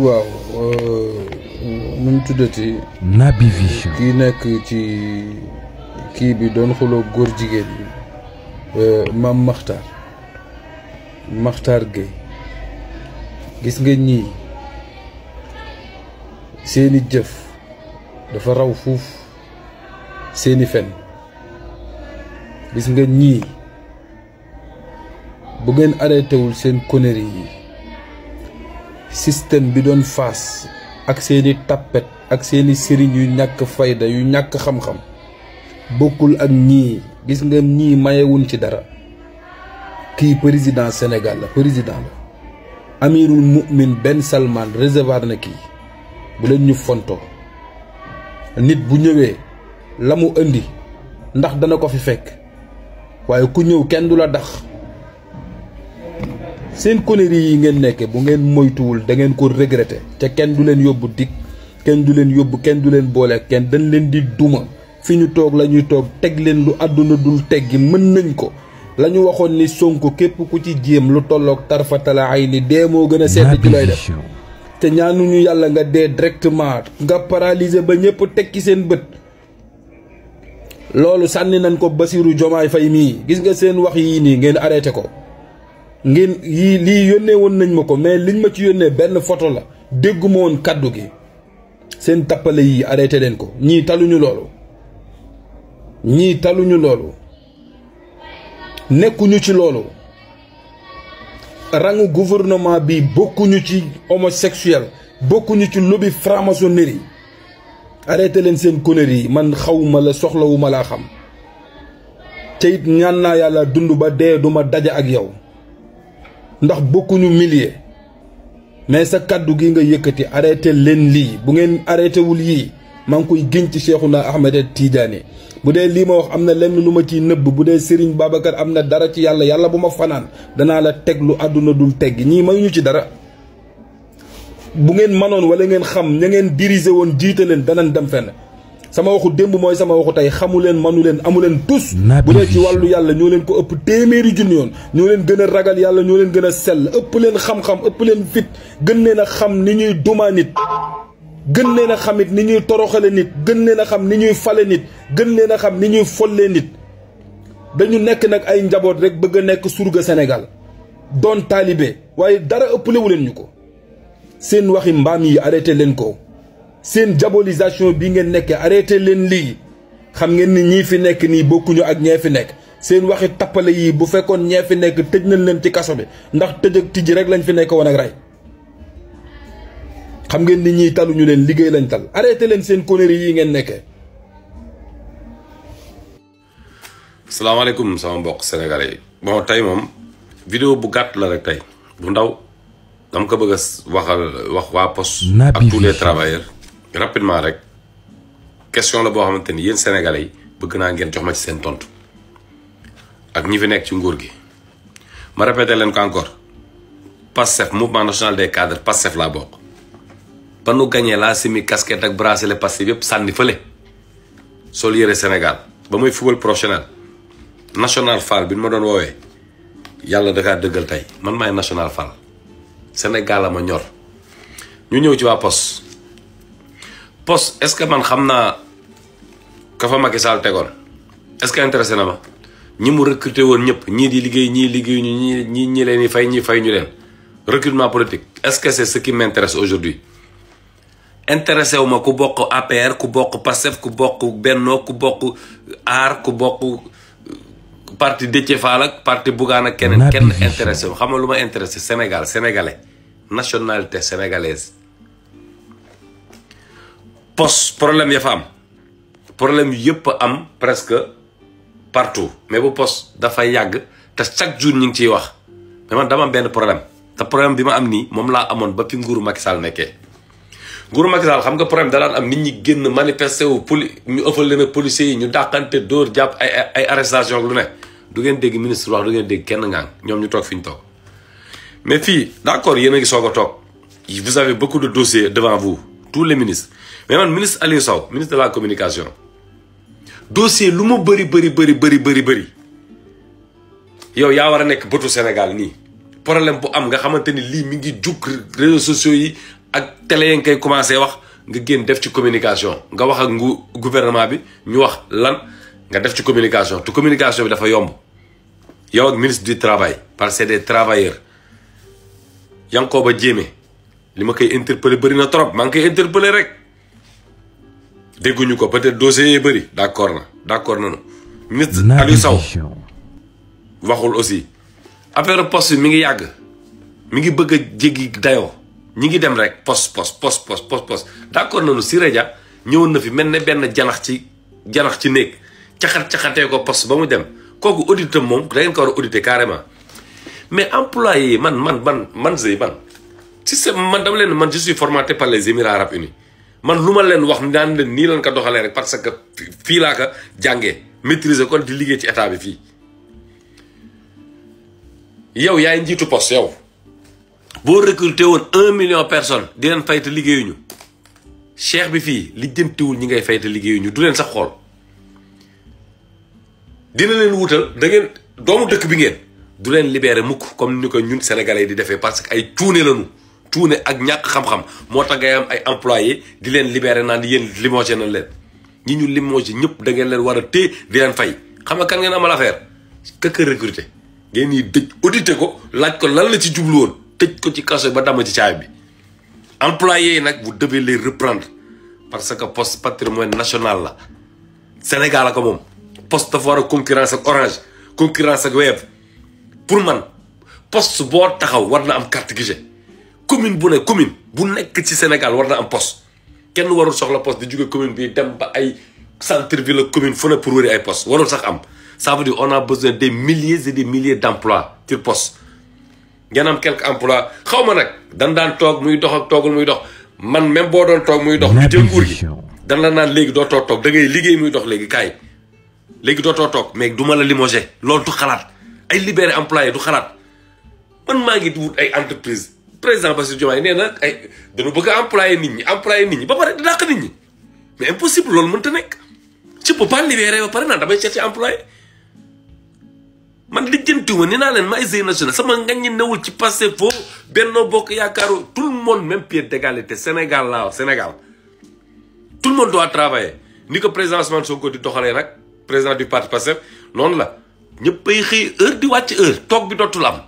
waaw nu mu tuddati. Naby Vision. kii nekk ci kii bi doon xuloo góor jigéen bi maam Makhtar Gueye gis nga ñii seeni jëf dafa raw fuuf seeni fen. gis nga ñii bu ngeen arrêté wul seen conneries yi système bi doon faas ak seeni tappet ak seeni sëriñ yu ñàkk fayda yu ñàkk xam-xam bokkul ak ñii. gis nga ñii mayewuñ ci dara. kii président Sénégal la président la amirul mu'min Ben Salman recevoir na kii bu leen ñu fontoo. nit bu ñëwee la mu indi ndax dana ko fi fekk waaye ku ñëw kenn du la dax. seen conneries yi ngeen nekke bu ngeen moytuwul da ngeen ko regretter te kenn du leen yóbbu dik kenn du leen yóbbu kenn du leen boole kenn dañ leen di duma fi ñu toog la ñuy toog teg leen lu àdduna dul teggi mën nañ ko. la ñu waxoon ni Sonko képp ku ci jéem lu tolloog tarfatala ay ni dee moo gën a sedd ci looy def te ñaanuñu yàlla nga dee directement nga paralysé ba ñëpp tekki seen bët. loolu sànni nañ ko Bassirou Diomaye Faye mii gis nga seen wax yii nii ngeen arrêté ko. ngeen yii lii yónnee woon nañ ma ko mais liñ ma ci yónnee benn photo la dégguma woon kaddu gi. seen tappale yii arrêté leen ko ñii taluñu loolu. ñii taluñu loolu. nekkuñu ci loolu. rangu gouvernement bi bokkuñu ci homosexuel bokkuñu ci lobby franc-maçonnerie. arrêté leen seen conneries yi man xawuma la soxlawuma laa xam. te it ñaan naa yàlla dund ba dee duma daje ak yow. ndax bokkuñu millier. mais sa kaddu gi nga yëkkati arrêté leen lii bu ngeen arrêté wul yii maa ngi koy giñ ci Cheikhouna Ahmed Tidiane. bu dee lii ma wax am na lenn lu ma ciy nëbb bu dee Serigne Babacar am na dara ci yàlla bu ma fanaan danaa la teg lu àdduna dul teggi ñii mayuñu ci dara. bu ngeen manoon wala ngeen xam ña ngeen diriger woon jiite leen danañ dem fenn. sama waxu démb mooy sama waxu tey xamu leen manu leen amu leen tus. bu dee ci wàllu yàlla ñoo leen ko ëpp téeméeri junni yoon ñoo leen gën a ragal yàlla ñoo leen gën a sell ëpp leen xam-xam ëpp leen fit gën leen a xam ni ñuy duma nit. gën leen a xamit ni ñuy toroxale nit gën leen a xam ni ñuy fale nit gën leen a xam ni ñuy folle nit. dañu nekk nag ay njaboot rek bëgg a nekk surga Sénégal doon taalibe waaye dara ëpplewu leen ñu ko. seen waxi mbaam yi arrêté leen ko. seen diabolisation bi ngeen nekkee arrêté leen lii. xam ngeen ni ñii fi nekk nii bokkuñu ak ñee fi nekk. seen waxi tappale yii bu fekkoon ñee fi nekk tëj nañ leen ci kaso bi ndax tëj ak tijji rek lañ fi nekk woon ak rey. xam ngeen ni ñii taluñu leen liggéey lañ tal arrêté leen seen conneries yi ngeen nekkee. salaamaaleykum sama mbokk sénégalais yi. bon tey moom vidéo bu gàtt la rek tey bu ndaw dama ko bëgg a wax waa poste ak tous les travailleurs rapidement rek question la boo xamante ni yéen sénégalais yi bëgg naa ngeen jox ma ci seen tontu ak ñi fi nekk ci nguur gi. ma répété leen ko encore PASTEF mouvement national des cadres PASTEF laa bokk. ba nu gañee laa simi casquette ak bracelet Pastef yëpp sànni fële sol yëre Sénégal ba muy football professionnel national Fall bi ma doon woowee yàlla dakaa dëggal tey man maay national Fall Sénégal la ma ñor. ñu ñëw ci waa poste est-ce que man xam naa ka fa Macky Sall tegoon est-ce que intéressé na ma ñi mu recruté woon ñëpp ñii di liggéey ñii liggéeyuñu ñi leen di fay ñi fay ñu leen recrutement politique est-ce que c'est ce qui m'intéresse aujourd'hui intéressé wu ma ku bokk APR ku bokk PASTEF ku bokk Benno ku bokk AAR ku bokk parti Déthié Fall ak parti Bougane ak kenn intéressé wu xam nga lu ma intéressé Sénégal sénégalais nationalité sénégalaise. poste problème ya fa am problème yëpp am presque partout mais bu poste dafay yàgg te chaque jour ñu ngi ciy wax mais man dama am benn problème te problème bi ma am nii moom laa amoon ba fi nguuru Macky Sall nekkee. nguuru Macky Sall xam nga problème da daan am nit ñi génn manifester wu ñu ëffal leen ak policiers yi ñu dàqante dóor jàpp ay arrestation ak lu ne du ngeen dégg ministre wax du ngeen dégg kenn ngang ñoom ñu toog fi ñu toog. mais fii d'accord yéen a ngi soog a toog vous avez beaucoup de dossiers devant vous tous les ministres mais man ministre Aliou Sow ministre de la communication dossier lu mu bëri yow yaa war a nekk bëtu Sénégal nii problème bu am nga xamante ni lii mi ngi jug réseaux sociaux yi ak télé yi nga koy commencé wax nga génn def ci communication nga wax ak gouvernement bi ñu wax lan nga def ci communication te communication bi dafa yomb yow ak ministre du travail parce que c'est des travailleurs Yankoba Diémé li ma koy interpeller bëri na trop maa ngi koy interpeller rek dégguñu ko peut-être dossier yi bëri d'accord nañu ministre Aliou Sow waxul aussi affaire poste mi ngi yàgg mi ngi bëgg a jéggi dayoo ñi ngi dem rek poste d'accord nañu Siré Dia ñëwoon na fi mel ne benn janax ci néeg caxatee ko poste ba mu dem kooku audité moom da ngeen ko war a auditer carrément mais employé yi man système man dama leen man je suis formaté par les Émirats Arabes Unis man lu ma leen wax naan leen nii leen ko doxalee rek parce que fii laa ko jàngee maîtriser kon di liggéey ci état bi fii yow yaay njiitu poste yow boo recruté woon 1 million personnes di leen fay te liggéeyuñu cheikh bi fii lijjantiwul ñi ngay fay te liggéeyuñu du leen sax xool dina leen wutal da ngeen doomu dëkk bi ngeen du leen libéré mukk comme ni ko ñun sénégalais yi di defee parce que ay cuune lañu cuune ak ñàkk xam-xam moo tax ngay am ay employés di leen libéré naan yéen limogé na leen ñi ñu limogé ñëpp da ngeen leen war a téye di leen fay xam nga kan ngeen amal affaire këkk recruté ngeen ñuy dëj audité ko laaj ko lan la ci jublu woon tëj ko ci kaso ba dama ci caay bi employés yi nag vous devez les reprendre parce que poste patrimoine national la Sénégal la ko moom poste dafa war a concurrence ak Orange concurrence ak Wave pour man poste boo taxaw war na am carte guichet commune bu nekk ci Sénégal war na am poste kenn warul soxla poste di jóge commune bi dem ba ay centre ville commune fu ne pour wëri ay poste warul sax am ça veut dire on a besoin des milliers et des milliers d'emplois ci poste ngeen am quelques emplois xaw ma nag daan toog muy dox ak toogul muy dox man même boo doon toog muy dox ñu jël nguur gi dan la naan léegi dootoo toog da ngay liggéey muy dox léegi kaay léegi dootoo toog mais du ma la limogé loolu du xalaat ay libéré employé du xalaat man maa ngi wut ay entreprise président Bassirou Diomaye nee na ay dañu bëgg a employé nit ñi ba pare di dàq nit ñi mais impossible loolu mënta nekk je peux pas libéré ba pare naan damay chercher employé man lijjantiwuma ni naa leen ma ay GIE national sama ngañ newul ci Pastef foofu Benno Bokk Yaakaaru tout le monde même pied d'égalité Sénégal laa wax Sénégal tout le monde doit travailler ni ko président Ousmane Sonko di doxalee nag président du parti Pastef noonu la ñëpp ay xëy heure di wàcc heure toog bi dootul am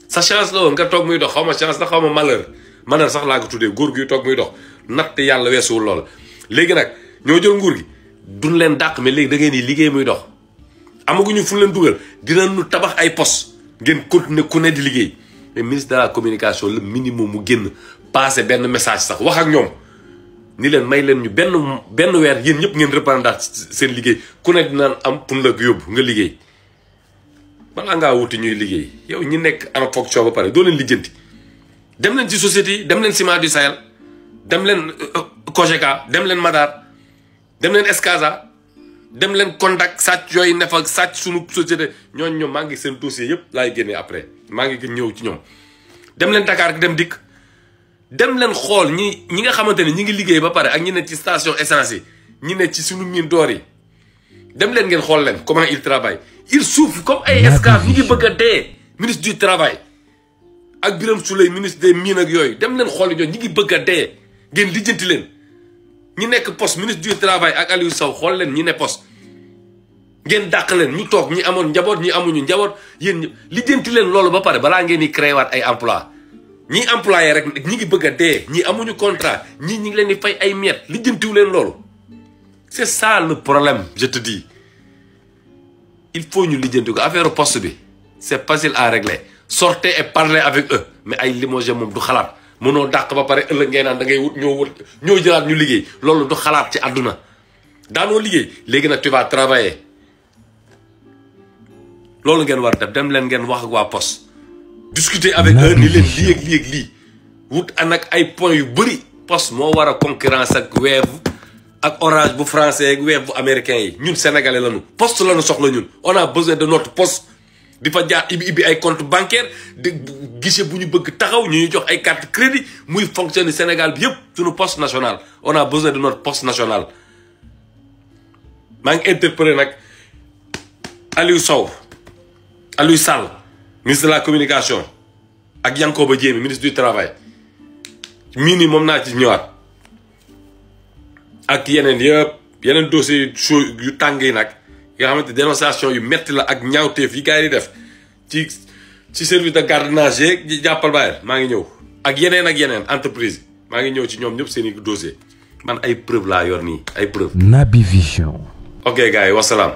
sa chance la woon nga toog muy dox xaw ma chance la xaw ma malheur sax laa ko tuddee góor gi toog muy dox natt yàlla weesuwul lool léegi nag ñoo jël nguur gi duñ leen dàq mais léegi da ngeen di liggéey muy dox amaguñu fu leen dugal dinañu tabax ay poste ngeen continuer ku ne di liggéey mais ministre de la communication le minimum mu génn passé benn message sax wax ak ñoom ni leen may leen ñu benn weer yéen ñëpp ngeen reprendre seen liggéey ku ne dinaan am pour la yóbbu nga liggéey balaa ngaa wuti ñuy liggéey yow ñi nekk en fonction ba pare doo leen lijjanti dem leen ci société yi dem leen Ciment du Sahel dem leen Cogeca dem leen Madar dem leen Escasa dem leen Kondak sàcc yooyu ne fa sàcc suñu société ñooñu maa ngi seen dossier yëpp laay génnee après maa ngi ñëw ci ñoom dem leen Dakar dem dikk dem leen xool ñi nga xamante ne ñi ngi liggéey ba pare ak ñi ne ci station essence yi ñi ne ci suñu mine d'or yi dem leen ngeen xool leen comment il travaille il souffre comme ay esclaves ñi ngi bëgg a dee ministre du travail ak Birame Souleye ministre des mines ak yooyu dem leen xool ñoom ñi ngi bëgg a dee ngeen lijjanti leen ñi nekk poste ministre du travail ak Aliou Sow xool leen ñi ne poste ngeen dàq leen ñu toog ñi amoon njaboot ñi amuñu njaboot yéen lijjanti leen loolu ba pare balaa ngeen di créé waat ay emploi ñi employé rek ñi ngi bëgg a dee ñi amuñu contrat ñi ngi leen di fay ay miettes lijjantiwu leen loolu c'est ça le problème je te dis il faut ñu lijjanti ko affaire poste bi c'est facile à régler sortez et parlez avec eux mais ay limogé moom du xalaat mënoo dàq ba pare ëllëg ngeen naan da ngay ñoo jëlaat ñu liggéey loolu du xalaat ci àdduna daanoo liggéey léegi nag tu vas travailler loolu ngeen war def dem leen ngeen wax ak waa poste discuter avec eux ni leen lii ak lii wut nag ay points yu bëri poste moo war a concurrence ak Wave ak Orange bu français ak Wave bu américain yi ñun sénégalais lañu poste lañu soxla ñun on a besoin de notre poste di fa jaar ibbi ay compte bancaire de guichet bu ñu bëgg taxaw ñu ñuy jox ay carte crédit muy fonctionner Sénégal bi yëpp suñu poste national on a besoin de notre poste national maa ngi interpellé nag Aliou Sall ministre de la communication ak Yankoba Diémé ministre du travail mii nii moom naa ci ñëwaat ak yeneen dossier yu tàng yi nag nga xamante dénonciation yu metti la ak ñaawteef yi gars yi di def ci service de gardiennage yeeg jàppal bàyyil maa ngi ñëw ak yeneen entreprise maa ngi ñëw ci ñoom ñëpp seen i dossier man ay preuve laa yor nii ay preuve. Naby Vision. ok gars yi wasalaam.